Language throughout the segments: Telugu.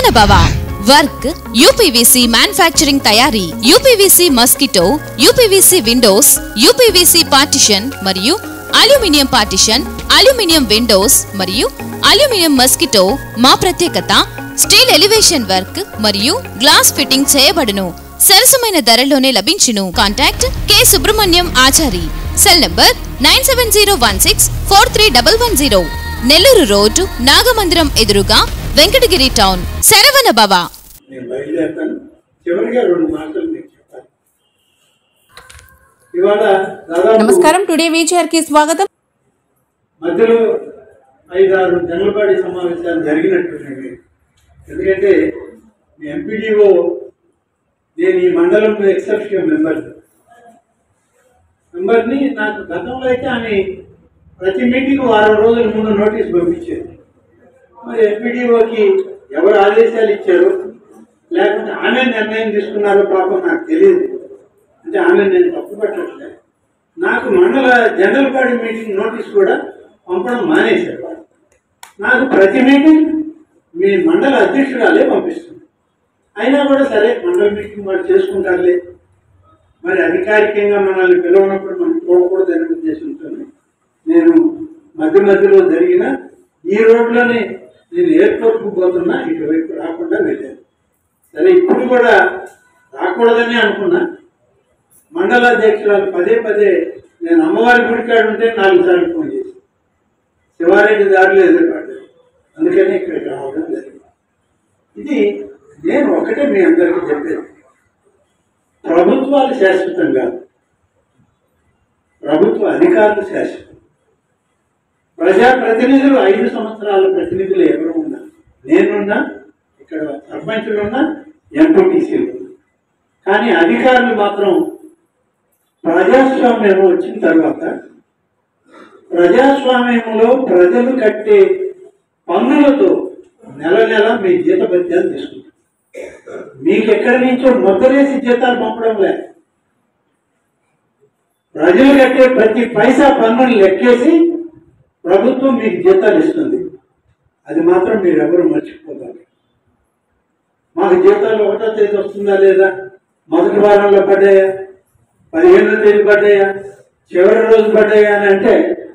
శరవణ భవ వర్క్ యూపీవీసీ మ్యానుఫ్యాక్చరింగ్ తయారీ, UPVC mosquito, UPVC Windows, UPVC partition మరియు అల్యూమినియం పార్టిషన్, అల్యూమినియం విండోస్ మరియు అల్యూమినియం మస్కిటో. మా ప్రత్యేకత స్టీల్ ఎలివేషన్ వర్క్ మరియు గ్లాస్ ఫిట్టింగ్ చేయబడును. సరసమైన ధరలోనే లభించును. Contact K Subrahmanyam Achari. Cell number 9706431110. Nellore road Nagamandiram ఎదురుగా వెంకటగిరి టౌన్. శరవణ భవ. నమస్కారం. టుడే వీచర్ కి స్వాగతం. మధ్యలో 5-6 జనరల్పాడి సమావేశాలు జరిగినట్టున్నాయి. ఎందుకంటే మీ ఎంపీడీఓ నేను ఈ మండలంలో ఎక్సెప్షన్ మెంబర్ని నాకు గతంలో అయితే ఆమె ప్రతి మీటింగ్ 6 రోజుల ముందు నోటీస్ పంపించేది. మరి ఎంపీడీఓకి ఎవరు ఆదేశాలు ఇచ్చారు లేకపోతే ఆమె నిర్ణయం తీసుకున్నారో పాపం నాకు తెలియదు. అంటే ఆమె నేను తప్పు పెట్టట్లేదు. నాకు మండల జనరల్ బాడీ మీటింగ్ నోటీస్ కూడా పంపడం మానేశారు. నాకు ప్రతి మీటింగ్ మీ మండల అధ్యక్షురాలే పంపిస్తుంది. అయినా కూడా సరే మండల మీటింగ్ వాడు చేసుకుంటారులే, మరి అధికారికంగా మనల్ని పిలవనప్పుడు మనం పోకూడదనే ఉద్దేశంతో నేను మధ్యలో జరిగిన ఈ రోడ్లోనే నేను ఎయిర్పోర్ట్కు పోతున్నా, ఇటువైపు రాకుండా వెళ్ళాను. సరే ఇప్పుడు కూడా రాకూడదని అనుకున్నా. మండల అధ్యక్షురాలు పదే నేను అమ్మవారి గుడికాడు ఉంటే 4 సార్లు ఫోన్ చేసి శివారెడ్డి దారిలో ఎదురుపడ్డాను. అందుకని ఇక్కడికి రావడం జరిగింది. ఇది నేను ఒకటే మీ అందరికీ చెప్పేది, ప్రభుత్వాలు శాశ్వతం కాదు, ప్రభుత్వ అధికారులు శాశ్వతం. ప్రజాప్రతినిధులు 5 సంవత్సరాల ప్రతినిధులు ఎవరు ఉన్నా, నేనున్నా, ఇక్కడ సర్పంచులున్నా, ఎంపీటీసీలు ఉన్నా. కానీ అధికారులు మాత్రం ప్రజాస్వామ్యం వచ్చిన తర్వాత ప్రజాస్వామ్యంలో ప్రజలు కట్టే పన్నులతో నెల మీ జీతభత్యాలు తీసుకుంటారు. మీకు ఎక్కడి నుంచో మొదలేసి జీతాలు పంపడం లేదు. ప్రజలు కట్టే ప్రతి పైసా పన్నులు లెక్కేసి ప్రభుత్వం మీకు జీతాలు ఇస్తుంది. అది మాత్రం మీరు ఎవరు మర్చిపోతారు. మాకు జీతాలు 1వ తేదీ వస్తుందా లేదా, మొదటి వారంలో పడ్డాయా, 15వ తేదీ పడ్డాయా, చివరి రోజు పడ్డాయా అని అంటే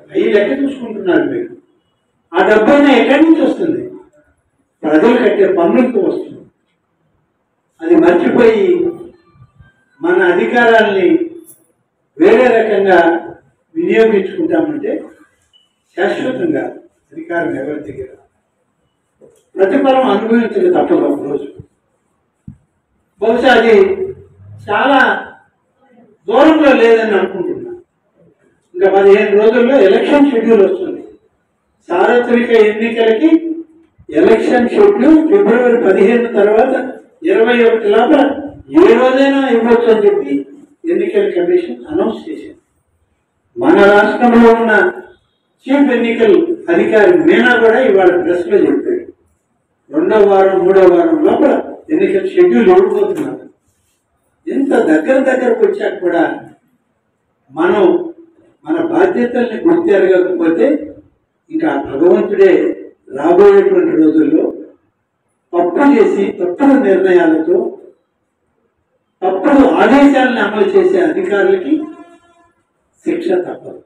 అవి లెక్క చూసుకుంటున్నారు మీరు. ఆ డబ్బైనా ఎక్కడి నుంచి వస్తుంది? ప్రజలు కట్టే పన్నులతో వస్తుంది. అది మర్చిపోయి మన అధికారాల్ని వేరే రకంగా వినియోగించుకుంటామంటే శాశ్వతంగా అధికారం ఎవరి దగ్గర ప్రతిఫలం అనుభవించక తప్పదు. ఒక రోజు బహుశా అది చాలా దూరంలో లేదని అనుకుంటున్నా. ఇంకా 15 రోజుల్లో ఎలక్షన్ షెడ్యూల్ వస్తుంది. సార్వత్రిక ఎన్నికలకి ఎలక్షన్ షెడ్యూల్ ఫిబ్రవరి 15 తర్వాత 21 లోపల ఏ రోజైనా ఇవ్వచ్చు అని చెప్పి ఎన్నికల కమిషన్ అనౌన్స్ చేసింది. మన రాష్ట్రంలో ఉన్న చీఫ్ ఎన్నికల అధికారి మీనా కూడా ఇవాళ ప్రెస్లో చెప్పాడు, 2వ వారం 3వ వారం లోపల ఎన్నికల షెడ్యూల్ ఇవ్వబోతున్నారు. ఎంత దగ్గరకు వచ్చాక కూడా మనం మన బాధ్యతల్ని గుర్తెరగకపోతే ఇంకా భగవంతుడే రాబోయేటువంటి రోజుల్లో తప్పు చేసి తప్పుడు నిర్ణయాలతో తప్పుడు ఆదేశాలను అమలు చేసే అధికారులకి శిక్ష తప్పదు.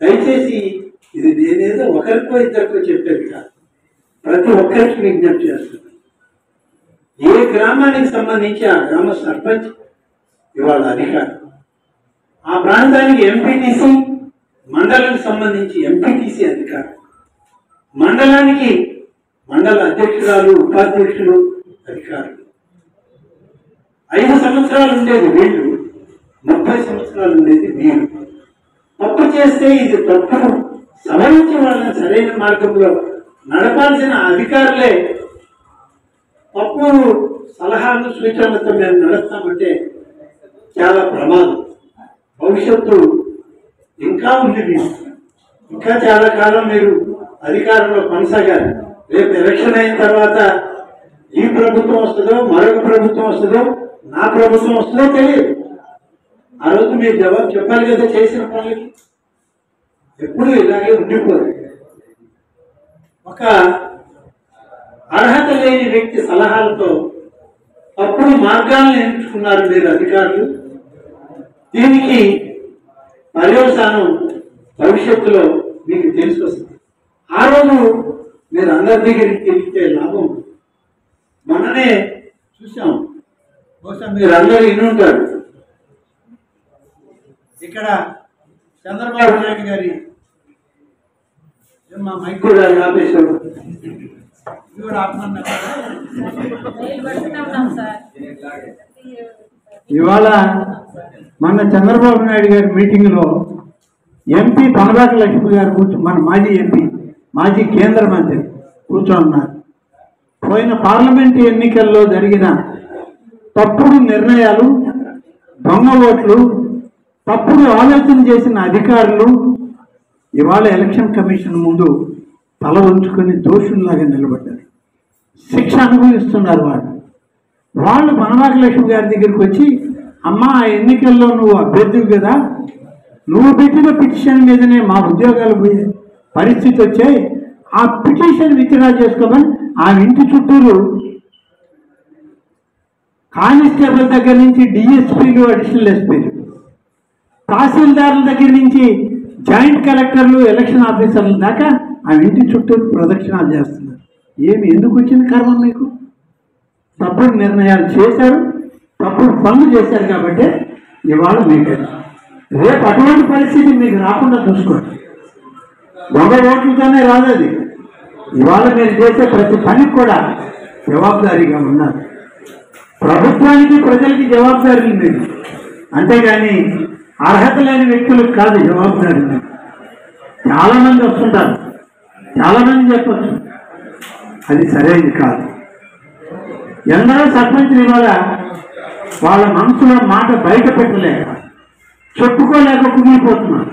దయచేసి ఇది నేనేదో ఒకరికో ఇద్దరికో చెప్పేది కాదు, ప్రతి ఒక్కరికి విజ్ఞప్తి చేస్తున్నాను. ఏ గ్రామానికి సంబంధించి ఆ గ్రామ సర్పంచ్ ఇవాళ అధికారం, ఆ ప్రాంతానికి ఎంపీటీసీ, మండలానికి సంబంధించి ఎంపీటీసీ అధికారం, మండలానికి మండల అధ్యక్షురాలు, ఉపాధ్యక్షులు అధికారులు. 5 సంవత్సరాలు ఉండేది వీళ్ళు, 30 సంవత్సరాలు ఉండేది మీరు. తప్పు చేస్తే ఇది తప్పును సవరించి వాళ్ళని సరైన మార్గంలో నడపాల్సిన అధికారులే తప్పు సలహాలు సూచనలతో మేము నడుస్తామంటే చాలా ప్రమాదం. భవిష్యత్తు ఇంకా ఉంది మీకు, ఇంకా చాలా కాలం మీరు అధికారంలో కొనసాగాలి. రేపు ఎలక్షన్ అయిన తర్వాత ఈ ప్రభుత్వం వస్తుందో, మరొక ప్రభుత్వం వస్తుందో, నా ప్రభుత్వం వస్తుందో తెలియదు. ఆ రోజు మీరు జవాబు చెప్పాలి కదా చేసిన పనులకి. ఎప్పుడు ఇలాగే ఉండిపోదు. ఒక అర్హత లేని వ్యక్తి సలహాలతో తప్పుడు మార్గాలను ఎంచుకున్నారు మీరు అధికారులు. దీనికి పర్యవసానం భవిష్యత్తులో మీకు తెలిసి వస్తుంది. ఆ రోజు మీరు అందరి దగ్గరికి తెలిస్తే లాభం. మననే చూసాం, బహుశా మీరు అందరూ వినుంటారు. ఇక్కడ చంద్రబాబు నాయుడు గారి మా మైక్ కూడా ఆపేశారు. ఇవాళ మన చంద్రబాబు నాయుడు గారి మీటింగ్లో ఎంపీ పనబాక లక్ష్మి గారు మన మాజీ ఎంపీ, మాజీ కేంద్ర మంత్రి కూర్చోన్నారు. పోయిన పార్లమెంటు ఎన్నికల్లో జరిగిన తప్పుడు నిర్ణయాలు, దొంగ ఓట్లు, తప్పుడు ఆలోచన చేసిన అధికారులు ఇవాళ ఎలక్షన్ కమిషన్ ముందు తల ఉంచుకొని దోషుల్లాగా నిలబడ్డారు. శిక్ష అనుభవిస్తున్నారు. వాళ్ళు పనబాక లక్ష్మి గారి దగ్గరికి వచ్చి, అమ్మా ఆ ఎన్నికల్లో నువ్వు అభ్యర్థివి కదా, నువ్వు పెట్టిన పిటిషన్ మీదనే మా ఉద్యోగాలు పోయే పరిస్థితి వచ్చాయి, ఆ పిటిషన్ విత్డ్రా చేసుకోమని ఆ ఇంటి చుట్టూరు కానిస్టేబుల్ దగ్గర నుంచి డిఎస్పీలు, అడిషనల్ ఎస్పీలు, తహసీల్దారుల దగ్గర నుంచి జాయింట్ కలెక్టర్లు, ఎలక్షన్ ఆఫీసర్ల దాకా ఆ ఇంటి చుట్టూరు ప్రదక్షిణాలు చేస్తున్నారు. ఎందుకు వచ్చింది కర్మ మీకు? తప్పుడు నిర్ణయాలు చేశారు, తప్పుడు పనులు చేశారు కాబట్టి ఇవాళ మీకు రేపు అటువంటి పరిస్థితి మీకు రాకుండా చూసుకోండి. దొంగ ఓట్లతోనే రాదు అది. ఇవాళ మీరు చేసే ప్రతి పనికి కూడా జవాబుదారీగా ఉన్నారు. ప్రభుత్వానికి, ప్రజలకి జవాబుదారీలు మీరు, అంతేగాని అర్హత లేని వ్యక్తులకు కాదు జవాబుదారీ. చాలామంది వస్తుంటారు, చాలామంది చెప్పచ్చు, అది సరైనది కాదు. ఎందరో సర్పంచ్లు ఇవాళ వాళ్ళ మనసులో మాట బయట పెట్టలేక, చెప్పుకోలేక కుమిలిపోతున్నారు.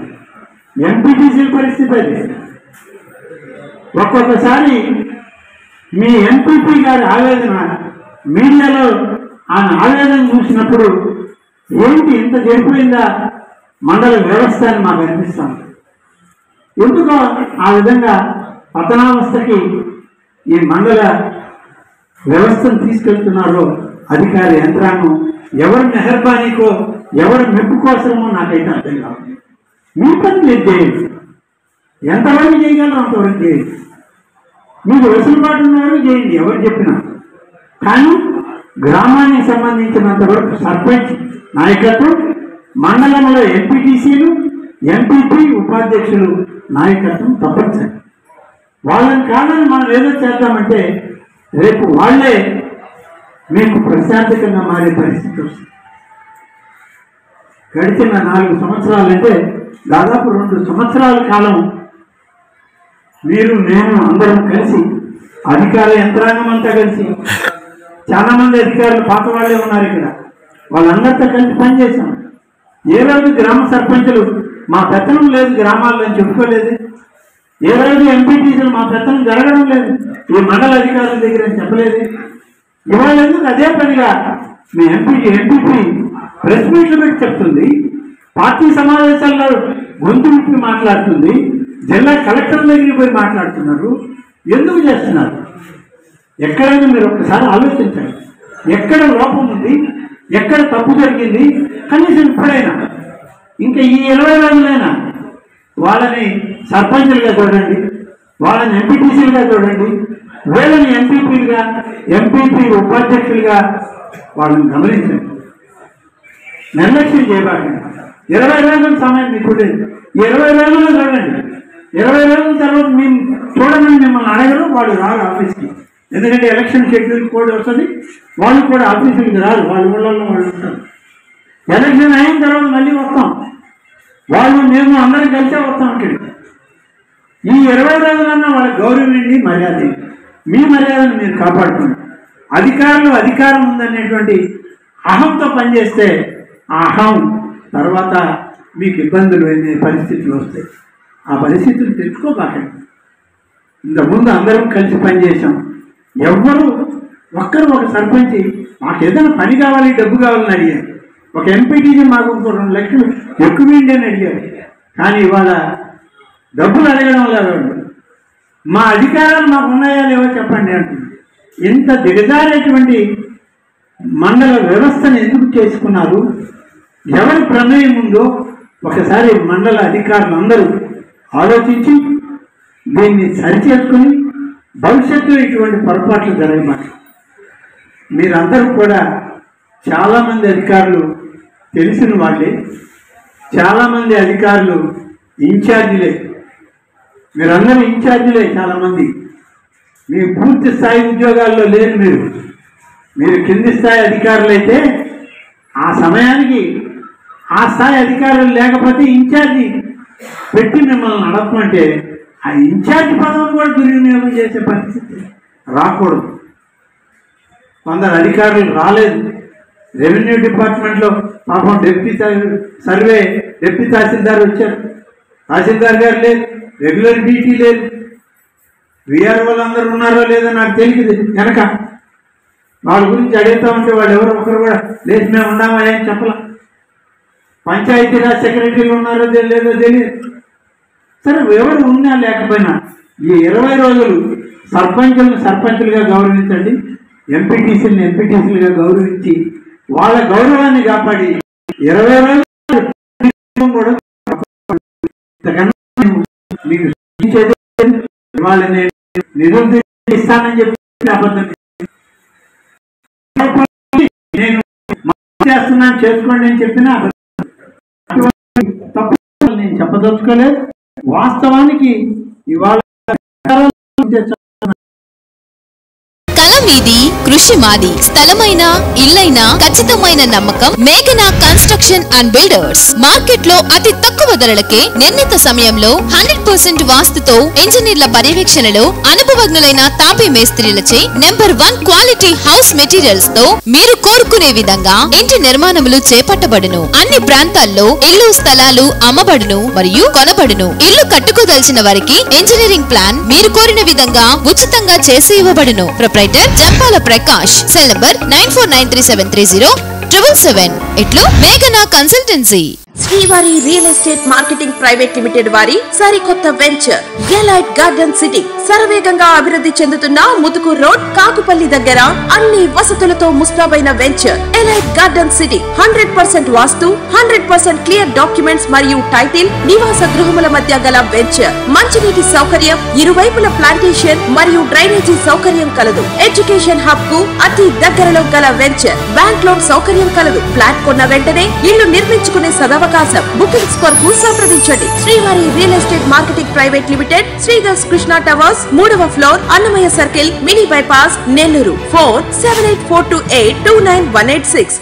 ఎంపీటీసీ పరిస్థితి అది. ఒక్కొక్కసారి మీ ఎంపీపీ గారి ఆవేదన మీడియాలో ఆయన ఆవేదన చూసినప్పుడు ఏంటి ఇంత చెడిపోయిందా మండల వ్యవస్థ అని మాకు అనిపిస్తాం. ఎందుకో ఆ విధంగా పతనావస్థకి ఈ మండల వ్యవస్థను తీసుకెళ్తున్నారో అధికారి యంత్రాంగం ఎవరి మెహర్బానీకో, ఎవరి మెప్పు కోసమో నాకైతే అర్థం కాదు. మీ పని మీరు చేయండి, ఎంతవరకు చేయగలరో అంతవరకు చేయండి. మీకు వెసులుబాటు ఉన్నవరకు చేయండి, ఎవరు చెప్పినా. కానీ గ్రామానికి సంబంధించినంత వరకు సర్పంచ్ నాయకత్వం, మండలంలో ఎంపీటీసీలు, ఎంపీపీ, ఉపాధ్యక్షులు నాయకత్వం తప్పనిసరి. వాళ్ళని కాదని మనం ఏదో చేద్దామంటే రేపు వాళ్ళే మీకు ప్రశాంతకంగా మారే పరిస్థితి వస్తుంది. గడిచిన 4 సంవత్సరాలంటే దాదాపు 2 సంవత్సరాల కాలం మీరు, నేను అందరం కలిసి, అధికార యంత్రాంగం అంతా కలిసి, చాలా మంది అధికారులు పాత వాళ్ళే ఉన్నారు ఇక్కడ, వాళ్ళందరితో కలిసి పనిచేశాం. ఏ రోజు గ్రామ సర్పంచులు మా పెత్తనం లేదు గ్రామాల్లో అని చెప్పుకోలేదు. ఏ రోజు ఎంపీటీసీలు మా పెత్తనం జరగడం లేదు ఈ మండల అధికారుల దగ్గర అని చెప్పలేదు. ఇవాళ ఎందుకు అదే పనిగా మీ ఎంపీపీ ప్రెస్ మీట్లు పెట్టి చెప్తుంది, పార్టీ సమావేశాల్లో గొంతు విప్పి మాట్లాడుతుంది, జిల్లా కలెక్టర్ దగ్గరికి పోయి మాట్లాడుతున్నారు. ఎందుకు చేస్తున్నారు? ఎక్కడైనా మీరు ఒక్కసారి ఆలోచించండి. ఎక్కడ లోపం ఉంది, ఎక్కడ తప్పు జరిగింది, కనీసం ఇప్పుడైనా, ఇంకా ఈ 20 రోజులైనా వాళ్ళని సర్పంచులుగా చూడండి, వాళ్ళని ఎంపీటీసీలుగా చూడండి, వీళ్ళని ఎంపీపీలుగా, ఎంపీపీ ఉపాధ్యక్షులుగా వాళ్ళని గమనించండి. నిర్లక్ష్యం చేయబాకండి. 20 రోజుల సమయం మీకు లేదు. 20 రోజుల్లో చూడండి. 20 రోజుల తర్వాత మేము చూడమని మిమ్మల్ని అడగరు, వాళ్ళు రారు ఆఫీస్కి. ఎందుకంటే ఎలక్షన్ షెడ్యూల్ కోడ్ వస్తుంది, వాళ్ళు కూడా ఆఫీసులకి రారు, వాళ్ళ ఊళ్ళల్లో వాళ్ళు ఉంటారు. ఎలక్షన్ అయిన తర్వాత మళ్ళీ వస్తాం, వాళ్ళు మేము అందరం కలిసే వస్తాం అక్కడికి. ఈ 20 రోజులన్నా వాళ్ళ గౌరవిండి, మర్యాద, మీ మర్యాదను మీరు కాపాడుకోండి. అధికారులు అధికారం ఉందనేటువంటి అహంతో పనిచేస్తే ఆ అహం తర్వాత మీకు ఇబ్బందులు అనే పరిస్థితులు వస్తాయి. ఆ పరిస్థితులు తెచ్చుకోబాకండి. ఇంతకుముందు అందరం కలిసి పనిచేసాం. ఎవ్వరు ఒక్కరు ఒక సర్పంచి మాకు ఏదైనా పని కావాలి, డబ్బు కావాలని అడిగారు. ఒక ఎంపీటీసీ మాకు 2 లక్షలు ఎక్కువేంటి అని అడిగారు. కానీ ఇవాళ డబ్బులు అడగడం లేదు. మా అధికారాలు మాకు ఉన్నాయా లేవో చెప్పండి అంటుంది. ఇంత దిగజారేటువంటి మండల వ్యవస్థను ఎందుకు చేసుకున్నారు, ఎవరి ప్రమేయం ఉందో ఒకసారి మండల అధికారులు అందరూ ఆలోచించి దీన్ని సరిచేసుకుని భవిష్యత్తులో ఇటువంటి పొరపాట్లు జరగమాట. మీరందరూ కూడా చాలామంది అధికారులు తెలిసిన వాళ్ళే, చాలామంది అధికారులు ఇన్ఛార్జీలే, మీరందరూ ఇన్ఛార్జీలే. చాలామంది మీ పూర్తి స్థాయి ఉద్యోగాల్లో లేరు. మీరు కింది స్థాయి అధికారులు అయితే ఆ సమయానికి ఆ స్థాయి అధికారులు లేకపోతే ఇన్ఛార్జి పెట్టి మిమ్మల్ని నడపమంటే ఆ ఇన్ఛార్జి పదవిని కూడా దుర్వినియోగం చేసే పరిస్థితి రాకూడదు. కొందరు అధికారులు రాలేదు. రెవెన్యూ డిపార్ట్మెంట్లో పాపం డిప్యూటీ తహసీల్దార్ వచ్చారు, తహసీల్దార్ గారు లేదు, రెగ్యులర్ డ్యూటీ లేదు. విఆర్ఓలు అందరూ ఉన్నారో లేదో నాకు తెలియదు. వెనక వాళ్ళ గురించి అడుగుతూ ఉంటే వాళ్ళు ఎవరో ఒకరు కూడా లేదు మేము ఉన్నామా ఏం చెప్పలా. పంచాయతీరాజ్ సెక్రటరీలు ఉన్నారో లేదో తెలియదు. సరే ఎవరు ఉన్నా లేకపోయినా ఈ 20 రోజులు సర్పంచులుగా గౌరవించండి, ఎంపీటీసీలుగా గౌరవించి వాళ్ళ గౌరవాన్ని కాపాడి 20 రోజులు కూడా మీకు ఇవాళ నేను నిధులు ఇస్తానని చెప్పి అబద్ధం నేను చేస్తున్నాను చేసుకోండి అని చెప్పినా తప్పు నేను చెప్పదలుచుకోలేదు. వాస్తవానికి ఇవాళ కల మీది, కృషి మాది. స్థలమైన, ఇల్లైనా ఖచ్చితమైన నమ్మకం మేఘనా కన్స్ట్రక్షన్ అండ్ బిల్డర్స్. మార్కెట్ లో అతి తక్కువ ధరలకే నిర్ణీత సమయంలో 100% వాస్తుతో ఇంజనీర్ల పర్యవేక్షణలో అనుభవజ్ఞులైన తాపీ మేస్త్రీలచే నెంబర్ 1 క్వాలిటీ హౌస్ మెటీరియల్స్ తో మీరు కోరుకునే విధంగా ఇంటి నిర్మాణములు చేపట్టబడును. అన్ని ప్రాంతాల్లో ఇల్లు స్థలాలు అమ్మబడును మరియు కొనబడును. ఇల్లు కట్టుకోదలిచిన వారికి ఇంజనీరింగ్ ప్లాన్ మీరు కోరిన విధంగా ఉచితంగా చేసి ఇవ్వబడును. Proprietor Jampala Prakash. Cell number 9493307777. ఇట్లు మేఘనా consultancy. Srivari real estate marketing private limited వారి సరికొత్త వెంచర్ ఎలైట్ గార్డెన్ సిటీ శరవేగంగా అభివృద్ధి చెందుతున్న ముతుకూరు రోడ్, కాకుపల్లి దగ్గర అన్ని వసతులతో ముస్తాబైన వెంచర్ ఎలైట్ గార్డెన్ సిటీ. 100% వాస్తు, 100% క్లియర్ డాక్యుమెంట్స్ మరియు టైటిల్, నివాస గృహముల మధ్య గల వెంచర్. మంచినీటి సౌకర్యం, ఇరువైపుల ప్లాంటేషన్ మరియు డ్రైనేజీ సౌకర్యం కలదు. ఎడ్యుకేషన్ హబ్ కు అతి దగ్గరలో గల వెంచర్. బ్యాంక్ లోన్ సౌకర్యం కలదు. ఫ్లాట్ కొన్న వెంటనే ఇల్లు నిర్మించుకునే సదవకాశం. బుకింగ్స్ కొరకు సంప్రదించండి. Srivari real estate marketing private limited, Sridhar's Krishna towers, 3వ floor, Annamayya circle, mini bypass, Nellore. Phone 7842829186.